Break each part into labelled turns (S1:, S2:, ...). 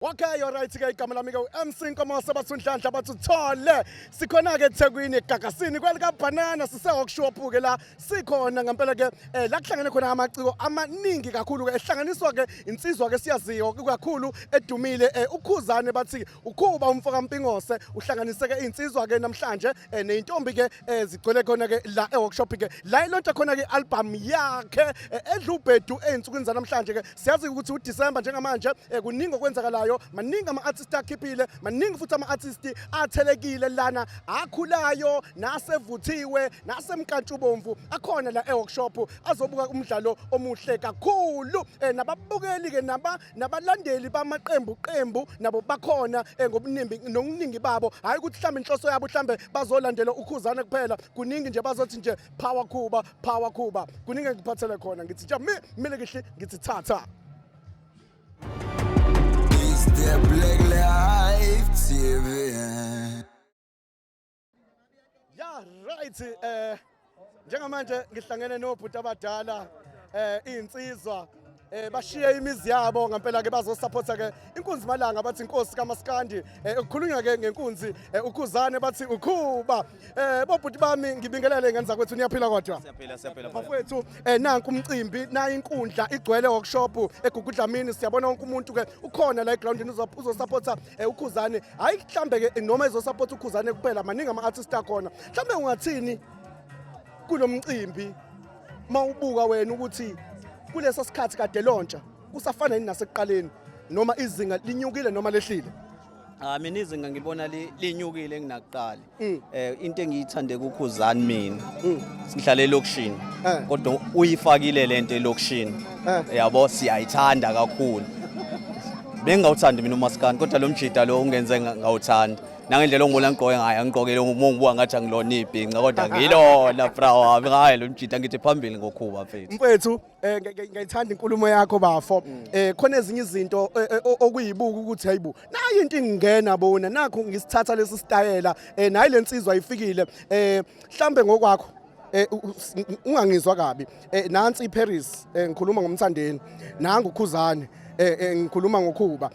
S1: Okay, alright ke igama lami ke MC Nkomo sabathunhlanhla bathuthole sikhona ke eThekwini eGagasini kwelika banana sise-workshop ke la sikhona ngempela ke la kuhlangene khona amaciko amaningi kakhulu ke ehlanganiswa ke insizwa ke siyaziyo kakhulu edumile uKhaKhuzane bathi ukhuba umfoka mpingose uhlanganise ke insizwa ke namhlanje neintombi ke zigcwele khona ke la e-workshop ke la ilonta khona ke album yakhe edlubhedu einsukwini zanamhlanje ke siyazi ukuthi uDecember njengamanje kuningi okwenzakalayo maningi ama-artist akhiphile maningi futhi ama-artist athelekile lana akhulayo nasevuthiwe nasemkantshubomvu akhona la e-workshop azobuka umdlalo omuhle kakhulu nababukeli ke nabalandeli bamaqembu nabo bakhona ngobuningi babo hayi ukuthi mhlambe inhloso yabo mhlambe bazolandela uKhaKhuzane kuphela kuningi nje bazothi nje power Kuba kuningi ngiphathele khona ngithi nje mina kihle ngithi thatha
S2: The Black Life TV.
S1: Yeah, right. Njengamanje ngihlangene nobhuti abadala insizwa bashiye imizi yabo ngempela ke bazosupporta ke inkunzi malanga bathi inkosi kaMaskandi ukukhulunywa ke ngenkunzi uKhaKhuzane bathi ukhuba bobhuti bami ngibingelele ngani zakwethu niyaphila kodwa
S3: siyaphila
S1: bafowethu nanku umcimbi nayi inkundla igcwele workshop eGugudlamini siyabona wonke umuntu ke ukhona la egroundini uzosupporta uKhaKhuzane hayi mhlambe ke noma izosupporta uKhaKhuzane kuphela maningi ama-artist akhona mhlambe ungathini kulomcimbi mawubuka wena ukuthi kulesa sikhathi kade lontsha kusafana yini nasekuqaleni noma izinga linyukile noma lehlile
S3: mina izinga ngibona linyukile nginakuqala into engiyithande kuKhaKhuzane mina sihlale elokishini kodwa uyifakile lento elokishini yabo siyayithanda kakhulu bengawuthandi mina uMaskandi kodwa lo mjida lo ungenze ngawuthanda nangendlela ongibona ngigqoke ngayo ngigqokele umongibuka ngathi angilona ibhinqa kodwa ngilona bra ngayo lo mjida ngithi phambili ngokhuba mfethu
S1: mfethu ngiyayithanda inkulumo yakho bafo khona ezinye izinto okuyibuka ukuthi hayibo nayi into ingena bona nakho ngisithatha lesi style nayi lensizwa ayifikile mhlambe ngokwakho ungangizwa kabi nansi iParis ngikhuluma ngomthandeni nanga uKhaKhuzane ngikhuluma ngokhuba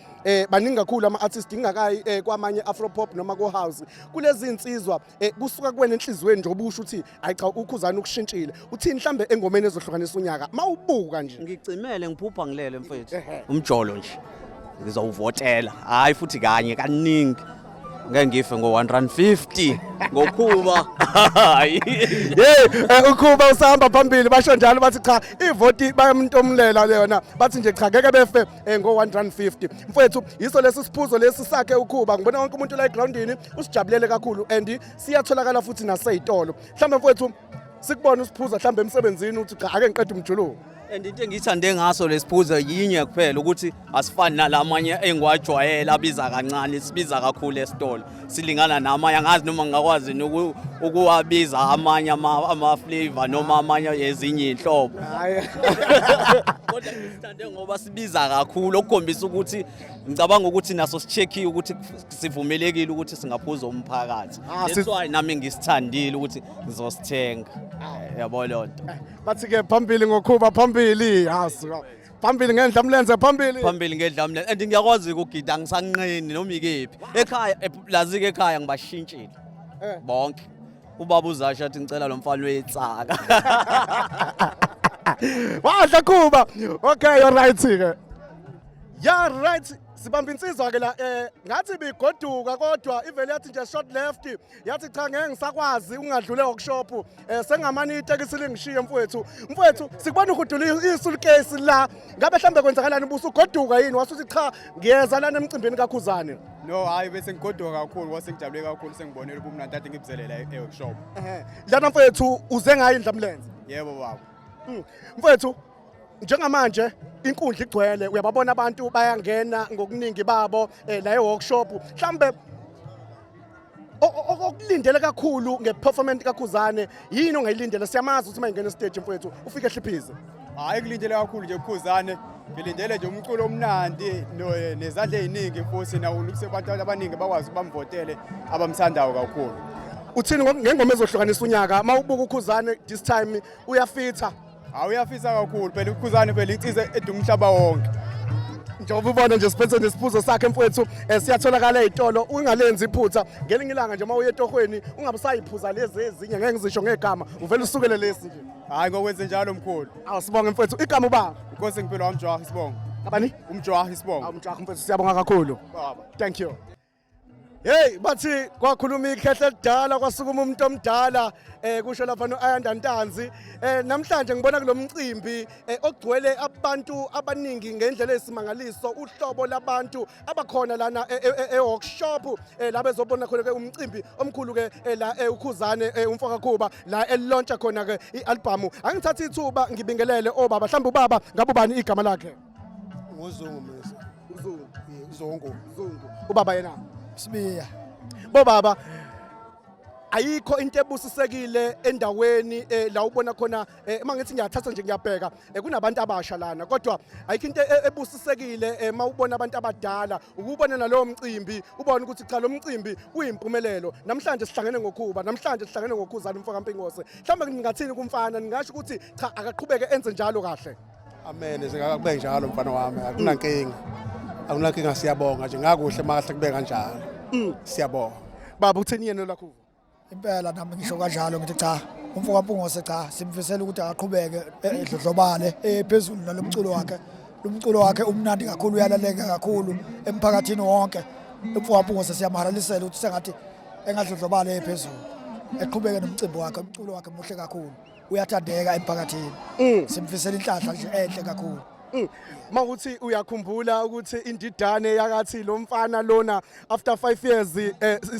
S1: baningi kakhulu ama-artist ingakayi kwamanye afropop noma ko-house kulezi insizwa kusuka kuwena enhliziyweni nje obusho ukuthi hayi cha uKhaKhuzane ukushintshile uthini mhlambe engomeni ezohlukanisa unyaka mawubuka nje
S3: ngicimele ngiphupha ngilele mfethu umjolo nje ngizowuvotela hayi futhi kanye kaningi ngeke ngife ngo-150 ngokhuba
S1: ukhuba usahamba phambili basho njalo bathi cha ivoti bayamntomulela leyona bathi nje cha ngeke befe ngo-150 mfethu yiso lesi siphuzo lesi sakhe ukhuba ngibona wonke umuntu la egroundini usijabulele kakhulu and siyatholakala futhi naseyitolo mhlambe mfethu sikubona usiphuza mhlambe emsebenzini uthi cha ake ngiqede umjuluko
S3: and into engiyithande ngaso lesiphuzo yinye kuphela ukuthi asifani nalamanye engiwajwayela abiza kancane sibiza kakhulu esitolo silingana namanye angazi noma ngingakwazi ukuwabiza amanye ama flavor noma amanye ezinye inhlobo kodwa ngithande ngoba sibiza kakhulu okukhombisa ukuthi ngicabanga ukuthi naso sicheckiwe ukuthi sivumelekile ukuthi singaphuza umphakathi that's why nami ngisithandile ukuthi ngizosithenga yabo lonto
S1: bathi ke phambili ngokhuba phambili hasi phambili ngendlamlenze
S3: phambili ngedlamlenze and ngiyakwazi ukugida ngisanqeni noma ikephi ekhaya lazi ke ekhaya ngibashintshile bonke ubaba uzasha athi ngicela lo mfana wetsaka
S1: wadla kuba okay you're right ke yeah right sibamba insizwa ke la ngathi bigoduka kodwa ivele yathi nje short left yathi cha ngeke ngisakwazi ungadlule workshop sengamani itekisi lingishiye mfowethu sikubona ukudula isulcase la ngabe mhlambe kwenzakalani ubuso ugoduka yini wasuthi cha ngiyeza lana emcimbini kaKhaKhuzane
S4: no hayi bese ngigoduka kakhulu wasengijabule kakhulu sengibonela ubumnandi ade ngibzelela e-workshop
S1: lana mfowethu uze ngayo indlamlenze
S4: yebo baba
S1: mfowethu njengamanje inkundla igcwele uyababona abantu bayangena ngokuningi babo la e-workshop mhlambe okulindele kakhulu ngeperformance kaKhaKhuzane yini ongayilindele siyamazi ukuthi mayingena stage mfowethu ufike ehliphize
S4: hayi kulindele kakhulu nje uKhaKhuzane ngilindele nje umculo omnandi nezandla eziningi futhi nawo ukuthi abantu abaningi bakwazi ukubamvotele abamthandayo kakhulu
S1: uthini ngengoma ezohlukanisa unyaka mawubuka uKhaKhuzane this time uyafitha
S4: uyafisa kakhulu phela uKhaKhuzane phela icize eduma umhlaba wonke
S1: Njengoba ubona nje siphethe nesiphuzo sakhe mfowethu siyatholakala ezitolo ungalenzi iphutha ngelinye ilanga nje uma uye etohweni ungabe usayiphuza lezi ezinye ngeke ngizisho ngegama uvela usukele lesi nje
S4: Hayi ngokwenze njalo mkhulu.
S1: awusibonge mfowethu igama ubaba
S4: Inkosi ngempilo wamjwaha Sibongo.
S1: abani
S4: Umjwaha Sibongo.
S1: awumjaha mfowethu siyabonga kakhulu
S4: Baba.
S1: thank you Hey bathi kwakhuluma ikhehle edala kwasukuma umuntu omdala kusho lapha noAyanda Ntanzi namhlanje ngibona kulomcimbi ogcwele abantu abaningi ngendlela esimangaliso uhlobo labantu abakhona lana eworkshop la bezobona khona ke umcimbi omkhulu ke la uKhuzane umfoka Khuba la elauncha khona ke ialbum angithatha ithuba ngibingelele obaba mhlawumbe ubaba ngabe ubani igama lakhe
S5: ngozungu mse
S1: uZungu
S5: uzongo
S1: uZungu ubaba yena
S5: sibiya
S1: bo baba ayikho into ebusisekile endaweni la ubona khona mangithi ngiyathatha nje ngiyabheka kunabantu abasha lana kodwa ayikho into ebusisekile mawubona abantu abadala ukubona nalowo mcimbi ubona ukuthi cha lo mcimbi uyimpumelelo namhlanje sihlangene ngokhuba namhlanje sihlangene ngoKhuzane umfoka Mpingose mhlawumbe ngingathini kumfana ningasho ukuthi cha akaqhubeke enze njalo kahle
S5: amen singakube njalo mfana wami akunankinga siyabonga nje ngakuhle makahle kube kanjalo siyabonga
S1: baba uthini yena lakho
S6: impela nami ngisho kanjalo ngithi cha umfoka Mpungose cha simfisela ukuthi akaqhubeke edlodlobale ephezulu nalomculo wakhe lumculo wakhe umnandi kakhulu uyalaleka kakhulu emphakathini wonke umfoka Mpungose siyamharalisela ukuthi sengathi engadlodlobale ephezulu eqhubeke nomcimbi wakhe umculo wakhe muhle kakhulu uyathandeka emphakathini simfisela inhlanhla nje enhle kakhulu
S1: mawuthi uyakhumbula ukuthi indidane yakathi lo mfana lona after 5 years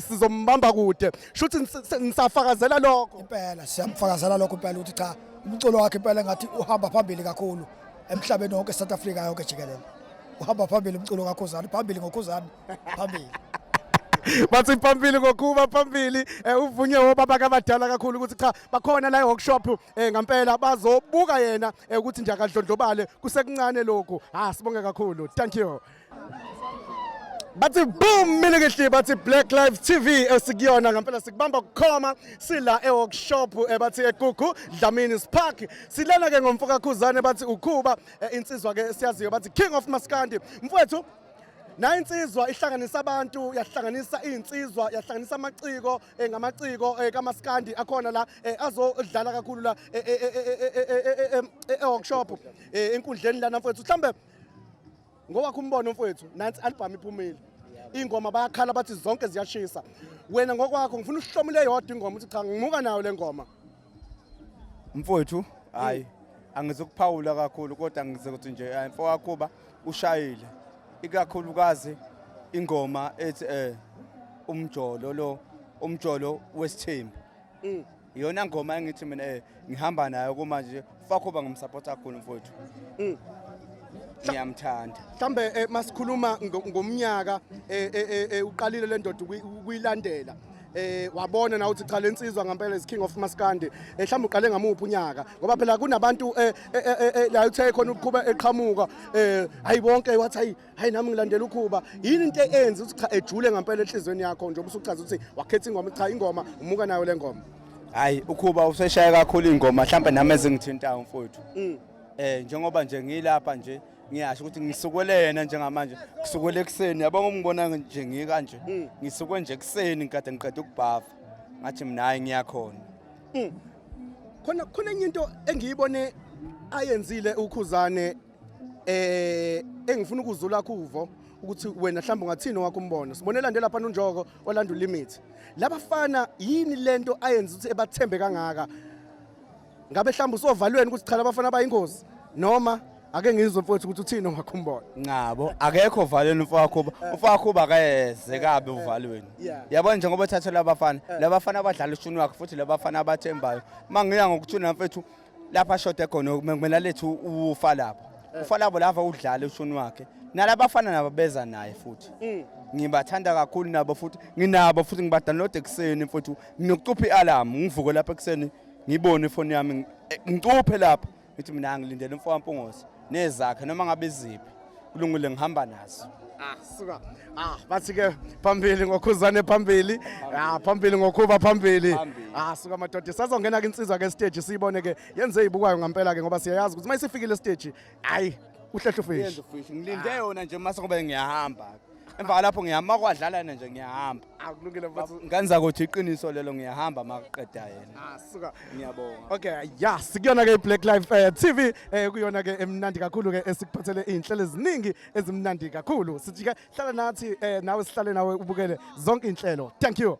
S1: sizombamba kude shuthi nisafakazela lokho
S6: impela siyamfakazela lokho impela ukuthi cha umculo wakhe impela ngathi uhamba phambili kakhulu emhlabeni wonke South Africa yonke jikelele uhamba phambili umculo kaKhuzane phambili ngoKhuzane phambili
S1: bathi phambili ngokuba phambili uvunye obaba kabadala kakhulu ukuthi cha bakhona la workshop ngempela bazobuka yena ukuthi nje akadlondlobale kusekuncane lokho sibonge kakhulu thank you bathi boom mina ngihle bathi Black Live TV esikuyona ngempela sikubamba ukukhoma sila eworkshop bathi eGugu Dlamini Park silana ke ngomfoka Khuzane bathi ukhuba insizwa ke siyaziyo bathi King of Maskandi mfowethu na insizwa ihlanganisa abantu yahlanganisa insizwa yahlanganisa amaciko ngamaciko kaMaskandi akhona la azodlala kakhulu la workshop enkundleni lana mfowethu mhlambe ngowakho umbono mfowethu nansi album iphumile ingoma bayakhala bathi zonke ziyashisa wena ngokwakho ngifuna uhlomule yodwa ingoma uthi cha ngimuka nayo le ngoma
S4: Mfowethu hayi angizokuphawula kakhulu kodwa ngizokuthi nje mfoka Khuba ushayile ikakhulukazi ingoma ethi umjolo wesithembu iyona ngoma engithi mina ngihamba nayo kumanje Fakhuba ngimsupport kakhulu mfowethu ngiyamthanda
S1: mhlambe masikhuluma ngomnyaka uqalile le ndoda ukuyilandela wabona na uthi cha lensizwa ngempela is King of Maskandi mhlawumbe uqale ngamuphi unyaka ngoba phela kunabantu la uthe khona ukuqhuba eqhamuka hayi bonke wathi hayi nami ngilandela ukhuba yini into enze ukuthi cha ejule ngempela enhlizweni yakho nje ubusuchaza ukuthi wakhetha ingoma cha ingoma umuka nayo le ngoma
S4: hayi ukhuba useshaya kakhulu ingoma mhlawumbe nami ezingithintayo mfowethu njengoba nje ngilapha nje ngiyasho ukuthi ngisukele yena njengamanje ngisukele ekseni yabona ngibona nje ngikanje ngisukwe nje ekseni ngikade ngiqeda ukubhafa ngathi mina hayi ngiyakhona
S1: khona enye into engiyibone ayenzile uKhuzane engifuna ukuzula kuvo ukuthi wena mhlawumbe ngathini wakho umbono sibone landela lapha uNjoko olanda uLimit labafana yini lento ayenza ukuthi ebathembe kangaka ngabe mhlawumbe usovalweni ukuthi cha labafana bayingozi noma ake ngizwe mfowethu ukuthi uthini ongakhumbona
S4: ngabo akekho uvalweni umfoka Khuba akeze kabe uvalweni yabona njengoba ethatha labafana abadlala ushuni wakhe futhi labafana abathembayo mangiya ngokuthuna mfethu lapha shode khona kumele lethu ufa lapho lava udlala ushuni wakhe nalabafana nabo beza naye futhi ngibathanda kakhulu nabo futhi ngibadownload ekseni futhi nginokucupha ialarm ngivuke lapha ekseni ngibone ifoni yami ngicuphe lapha ngithi mina ngilindele umfoka Mpungose nezakhe noma ngabe iziphi kulungile ngihamba nazo
S1: suka bathi ke phambili ngoKhuzane phambili phambili ngokhuba phambili suka madoda sazongena ke insizwa ke stage siyibone ke yenze izibukwayo ngempela ke ngoba siyayazi ukuthi mayisifikile stage hayi uhlehla ufishi.
S4: Yenza ufishi. Ngilinde yona nje mase kube ngiyahamba. Emva lapho ngiyama kwadlalana nje ngiyahamba.
S1: Akulungile mfethu.
S4: Ngenza ukuthi iqiniso lelo ngiyahamba makuqeda yena.
S1: Suka.
S4: Ngiyabonga.
S1: Okay, yeah, sikuyona ke Black Life TV kuyona ke emnandi kakhulu ke esikuphathele inhlelo eziningi ezimnandi kakhulu. Sithi ke hlala nathi nawe sihlale nawe ubukele zonke inhlelo. Thank you.